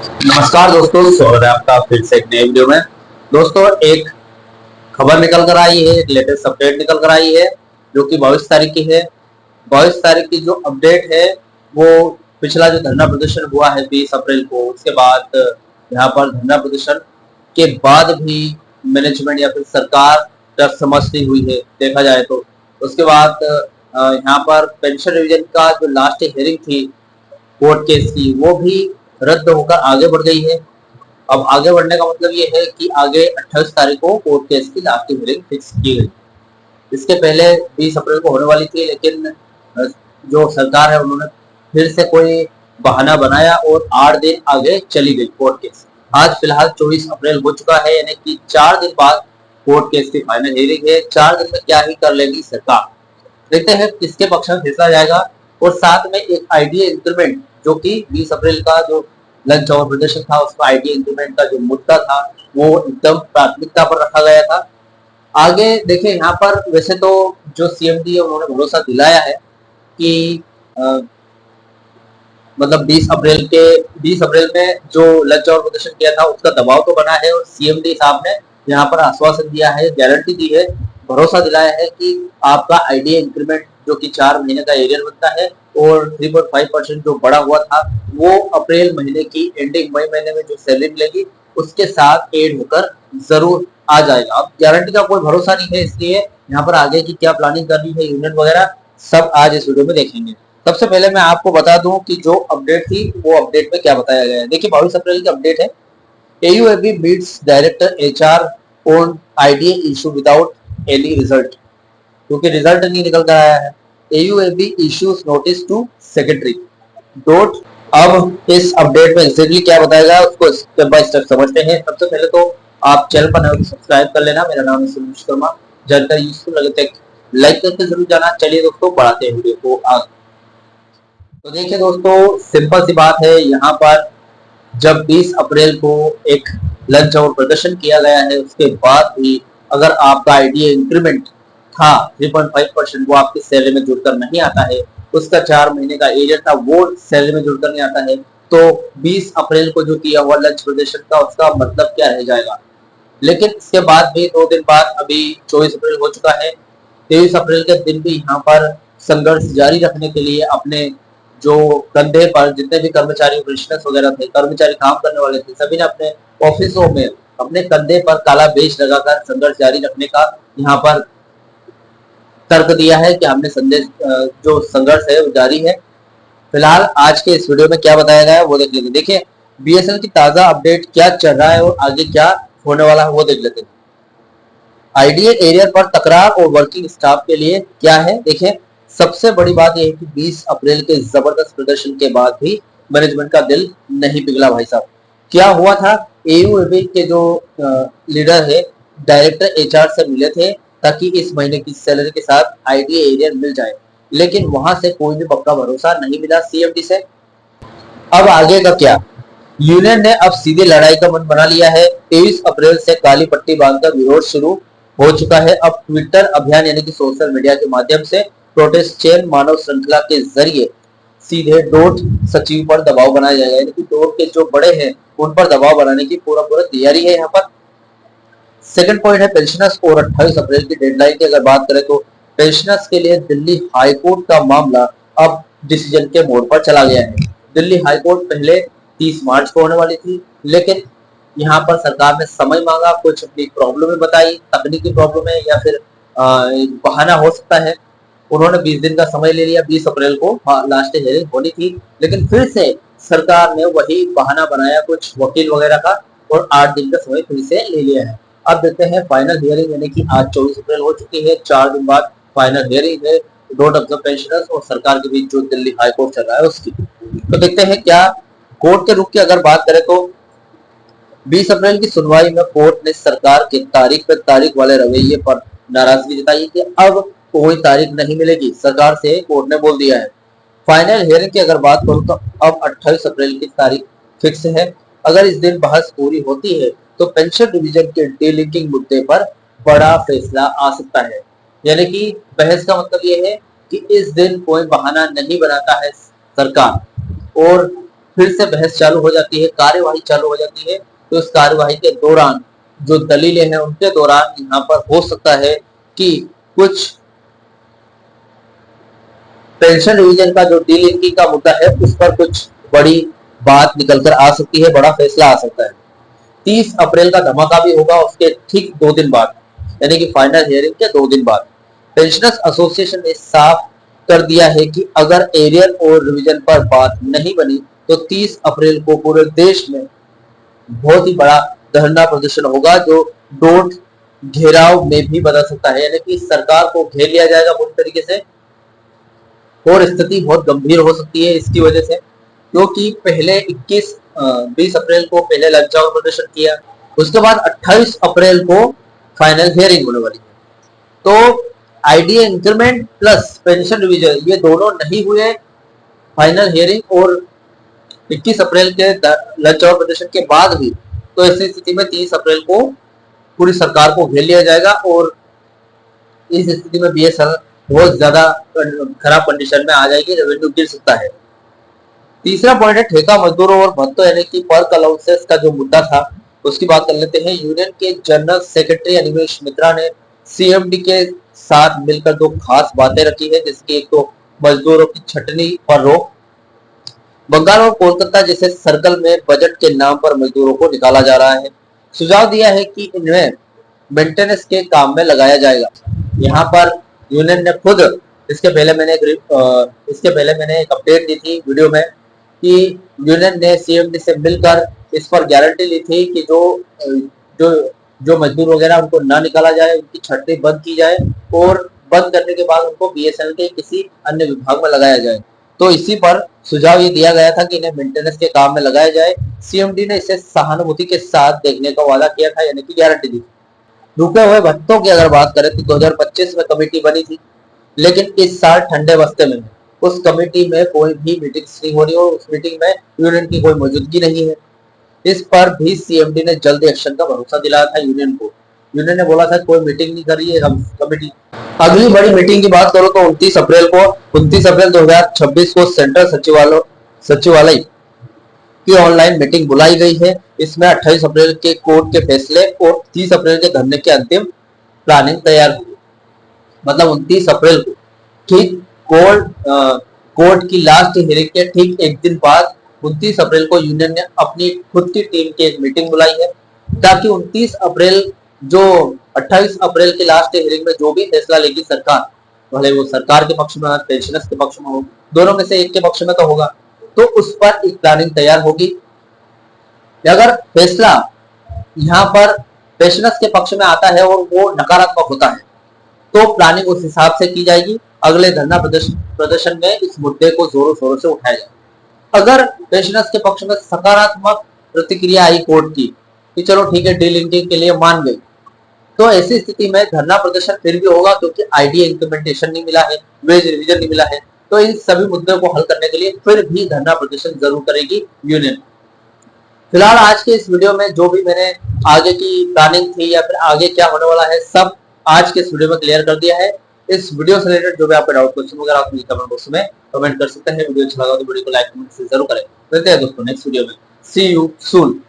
नमस्कार दोस्तों, स्वागत है आपका फिर से एक नए वीडियो में। दोस्तों, एक खबर निकल कर आई है, एक लेटेस्ट अपडेट निकल कर आई है जो कि 22 तारीख की है। 22 तारीख की जो अपडेट है वो पिछला जो धरना प्रदर्शन हुआ है 20 अप्रैल को, उसके बाद यहाँ पर धरना प्रदर्शन के बाद भी मैनेजमेंट या फिर सरकार तक समझती हुई है देखा जाए तो। उसके बाद यहाँ पर पेंशन रिवीजन का जो लास्ट हियरिंग थी कोर्ट केस की, वो भी रद्द होकर आगे बढ़ गई है। अब आगे बढ़ने का मतलब ये है कि आगे 28 तारीख को कोर्ट केस की लास्ट हियरिंग फिक्स की गई। इसके पहले 20 अप्रैल को होने वाली थी, लेकिन जो सरकार है उन्होंने फिर से कोई बहाना बनाया और 8 दिन आगे चली गई कोर्ट केस। आज फिलहाल 24 अप्रैल हो चुका है, यानी कि 4 दिन बाद कोर्ट केस की फाइनल हियरिंग है। 4 दिन में क्या ही कर लेगी सरकार, देखते हैं किसके पक्ष में फैसला जाएगा। और साथ में एक आईडीए इंक्रीमेंट जो कि 20 अप्रैल का जो लंच और प्रदर्शन था, उसका आईडीए इंक्रीमेंट का जो मुद्दा था वो एकदम प्राथमिकता पर रखा गया था। आगे देखिए, यहाँ पर वैसे तो जो सीएमडी है उन्होंने भरोसा दिलाया है कि मतलब 20 अप्रैल में जो लंच और प्रदर्शन किया था उसका दबाव तो बना है, और सीएमडी साहब ने यहाँ पर आश्वासन दिया है, गारंटी दी है, भरोसा दिलाया है कि आपका आईडीए इंक्रीमेंट जो कि 4 महीने का एरियर बनता है और 3.5% जो बड़ा हुआ था वो अप्रैल महीने की एंडिंग मई महीने में जो सैलरी मिलेगी उसके साथ एड होकर जरूर आ जाएगा। अब गारंटी का कोई भरोसा नहीं है, इसलिए यहाँ पर आगे की क्या प्लानिंग करनी है यूनियन वगैरह सब आज इस वीडियो में देखेंगे। सबसे पहले मैं आपको बता दूं कि जो अपडेट थी वो अपडेट में क्या बताया गया है। देखिए, 22 अप्रैल की अपडेट है। AUAB meets director HR on IDA issue without any result, क्योंकि रिजल्ट नहीं निकल कर आया है। AUAB issues notice to secretary dot. अब इस अपडेट में एग्जैक्टली क्या बताया गया उसको स्टेप बाय स्टेप समझते हैं। सबसे पहले तो आप चैनल पर नए हो तो सब्सक्राइब कर लेना। मेरा नाम है सुनील शर्मा। जानकारी यूजफुल लगे तो लाइक करके जरूर जाना। चलिए दोस्तों, बढ़ाते हैं वीडियो को आगे। तो देखिए दोस्तों, सिंपल सी बात है, यहाँ पर जब 20 अप्रैल को एक लंच और प्रदर्शन किया गया है उसके बाद भी अगर आपका आईडीए इंक्रीमेंट था 3.5%, वो आपकी सैलरी में जुड़कर नहीं आता है, उसका 4 महीने का एरियर था वो सैलरी में जुड़कर नहीं आता है, तो 20 अप्रैल को जो किया हुआ लंच प्रदर्शन का उसका मतलब क्या रह जाएगा। लेकिन इसके बाद भी 2 दिन बाद अभी 24 अप्रैल हो चुका है। 23 अप्रैल के दिन भी यहाँ पर संघर्ष जारी रखने के लिए अपने जो कंधे पर जितने भी कर्मचारी पेंशनर्स वगैरह थे, कर्मचारी काम करने वाले थे, सभी ने अपने ऑफिसों में अपने कंधे पर काला बेच लगाकर संघर्ष जारी रखने का यहाँ पर तर्क दिया है कि हमने संदेश जो संघर्ष है वो जारी है। फिलहाल आज के इस वीडियो में क्या बताया गया है वो देख लेते हैं। देखिए, बीएसएनएल की ताजा अपडेट क्या चल रहा है और आगे क्या होने वाला है वो देख लेते हैं। आईडीए एरियर पर तकरार और वर्किंग स्टाफ के लिए क्या है। देखिए, सबसे बड़ी बात यह है कि 20 अप्रैल के जबरदस्त प्रदर्शन के बाद भी मैनेजमेंट का दिल नहीं पिघला भाई साहब। क्या हुआ था, एयूएबी के जो लीडर है डायरेक्टर एचआर से मिले थे ताकि इस महीने की सैलरी के साथ आईडीए एरियर मिल जाए, लेकिन वहां से कोई भी पक्का भरोसा नहीं मिला सीएमडी से। अब आगे का क्या, यूनियन ने अब सीधे लड़ाई का मन बना लिया है। 23 अप्रैल से काली पट्टी बांधकर विरोध शुरू हो चुका है। अब ट्विटर अभियान यानी कि सोशल मीडिया के माध्यम से प्रोटेस्ट चेन मानव श्रृंखला के जरिए सीधे डोट सचिव पर दबाव बनाया जाएगा, यानी कि डोट के जो बड़े हैं उन पर दबाव बनाने की पूरा पूरा तैयारी है यहाँ पर। सेकंड पॉइंट है पेंशनर्स और 28 अप्रैल की डेडलाइन की अगर बात करें तो पेंशनर्स के लिए दिल्ली हाईकोर्ट का मामला अब डिसीजन के मोड़ पर चला गया है। दिल्ली हाईकोर्ट पहले 30 मार्च को होने वाली थी, लेकिन यहाँ पर सरकार ने समय मांगा, कुछ अपनी प्रॉब्लम बताई, तकनीकी प्रॉब्लम है या फिर बहाना हो सकता है। उन्होंने 20 दिन का समय ले लिया। 20 अप्रैल को लास्ट हियरिंग होनी थी, लेकिन फिर से सरकार ने वही बहाना बनाया कुछ वकील वगैरह का और 8 दिन का समय फिर से ले लिया है। अब देखते हैं फाइनल हियरिंग, यानी कि आज 24 अप्रैल हो चुकी है, 4 दिन बाद फाइनल हियरिंग है डोट ऑफ द पेंशनर्स और सरकार के बीच जो दिल्ली हाईकोर्ट चल रहा है उसकी। तो देखते हैं क्या कोर्ट के रुख की अगर बात करें तो 20 अप्रैल की सुनवाई में कोर्ट ने सरकार के तारीख पे तारीख वाले रवैये पर नाराजगी जताई कि अब कोई तारीख नहीं मिलेगी, सरकार से कोर्ट ने बोल दिया है। फाइनल हियरिंग की अगर बात करूं तो अब 28 अप्रैल की तारीख फिक्स है। अगर इस दिन बहस पूरी होती है तो पेंशन डिवीजन के डीलिंकिंग मुद्दे पर बड़ा फैसला आ सकता है। यानी कि बहस का मतलब ये है कि इस दिन कोई बहाना नहीं बनाता है सरकार, और फिर से बहस चालू हो जाती है, कार्यवाही चालू हो जाती है। तो इस कार्यवाही के दौरान जो दलीलें हैं उनके दौरान यहाँ पर हो सकता है कि कुछ पेंशन रिवीजन का जो डी लिंकिंग का मुद्दा है उस पर कुछ बड़ी बात निकलकर आ सकती है, बड़ा फैसला आ सकता है। 30 अप्रैल का धमाका भी होगा, उसके ठीक 2 दिन बाद, यानी कि फाइनल हियरिंग के 2 दिन बाद पेंशनर्स एसोसिएशन ने साफ कर दिया है कि अगर एरियर और रिवीजन पर बात नहीं बनी तो 30 अप्रैल को पूरे देश में बहुत ही बड़ा धरना प्रदर्शन होगा, जो डोट घेराव में भी बदल सकता है, यानी कि सरकार को घेर लिया जाएगा पूरी तरीके से और स्थिति बहुत गंभीर हो सकती है इसकी वजह से। क्योंकि पहले 20 अप्रैल को पहले लॉकडाउन प्रदर्शन किया, उसके बाद 28 अप्रैल को फाइनल हियरिंग होने वाली है। तो IDA increment plus pension revision ये दोनों नहीं हुए फाइनल हियरिंग और 21 अप्रैल के लॉकडाउन प्रदर्शन के बाद भी, तो ऐसी स्थिति में 30 अप्रैल को पूरी सरकार को घेर लिया जाएगा और इस स्थिति में बीएसएनएल बहुत ज्यादा खराब कंडीशन में आ जाएगी, रेवेन्यू गिर सकता है। तीसरा पॉइंट है ठेका मजदूरों और भत्तों यानी कि वर्क अलाउंसेस का जो मुद्दा था उसकी बात कर लेते हैं। यूनियन के जनरल सेक्रेटरी अनिमेश मित्रा ने सीएमडी के साथ मिलकर 2 खास बातें रखी है, जिसकी एक तो मजदूरों की छटनी पर रोक, बंगाल और कोलकाता जैसे सर्कल में बजट के नाम पर मजदूरों को निकाला जा रहा है। सुझाव दिया है कि इन्हें मेंटेनेंस के काम में लगाया जाएगा। यहाँ पर यूनियन ने खुद इसके पहले मैंने एक अपडेट दी थी वीडियो में कि यूनियन ने सीएमडी से मिलकर इस पर गारंटी ली थी कि जो जो मजदूर वगैरह उनको ना निकाला जाए, उनकी छटनी बंद की जाए और बंद करने के बाद उनको बीएसएनएल के किसी अन्य विभाग में लगाया जाए। तो इसी पर सुझाव ये दिया गया था कि इन्हें मेंटेनेंस के काम में लगाया जाए। सीएमडी ने इसे सहानुभूति के साथ देखने का वादा किया था, यानी कि गारंटी दी। रुके हुए भत्तों की अगर बात करें तो 2025 में कमेटी बनी थी, लेकिन इस साल ठंडे बस्ते में उस कमेटी में कोई भी मीटिंग नहीं हो रही और उस मीटिंग में यूनियन की कोई मौजूदगी नहीं है। इस पर भी सीएमडी ने जल्द एक्शन का भरोसा दिलाया था यूनियन को। यूनियन ने बोला था कोई मीटिंग नहीं कर रही है हम कमेटी। अगली बड़ी मीटिंग की बात करो तो 29 अप्रैल 2026 को सेंट्रल सचिवालय की ऑनलाइन मीटिंग बुलाई गई है। इसमें 28 अप्रैल के कोर्ट के फैसले और 30 अप्रैल के धरने की अंतिम प्लानिंग तैयार हुई। मतलब 29 अप्रैल को ठीक कोर्ट की लास्ट हियरिंग के ठीक एक दिन बाद 29 अप्रैल को यूनियन ने अपनी खुद की टीम की एक मीटिंग बुलाई है, ताकि 29 अप्रैल जो 28 अप्रैल की लास्ट हियरिंग में जो भी फैसला लेगी सरकार, भले वो सरकार के पक्ष में हो, पेंशनर्स के पक्ष में हो, दोनों में से एक के पक्ष में तो होगा, तो उस पर एक प्लानिंग तैयार होगी। अगर फैसला यहाँ पर पेंशनर्स के पक्ष में आता है और वो नकारात्मक होता है तो प्लानिंग उस हिसाब से की जाएगी। अगले धरना प्रदर्शन में इस मुद्दे को जोरों शोरों से उठाया जाएगा। अगर पेंशनर्स के पक्ष में सकारात्मक प्रतिक्रिया आई कोर्ट की कि चलो ठीक है डीलिंकिंग के लिए मान गई, तो ऐसी स्थिति में धरना प्रदर्शन फिर भी होगा, क्योंकि आईडीए इंप्लीमेंटेशन नहीं मिला है, वेज रिवीजन नहीं मिला है। तो इन सभी मुद्दों को हल करने के लिए फिर भी धरना प्रदर्शन जरूर करेगी यूनियन। फिलहाल आज के इस वीडियो में जो भी मैंने आगे की प्लानिंग थी या फिर आगे क्या होने वाला है सब आज के इस वीडियो में क्लियर कर दिया है। इस वीडियो से रिलेटेड जो भी आपका डाउट क्वेश्चन वगैरह आप मुझे कमेंट बॉक्स में कमेंट कर सकते हैं। वीडियो अच्छा लगा तो वीडियो को लाइक कमेंट जरूर करें। मिलते हैं दोस्तों नेक्स्ट वीडियो में। सी यू सून।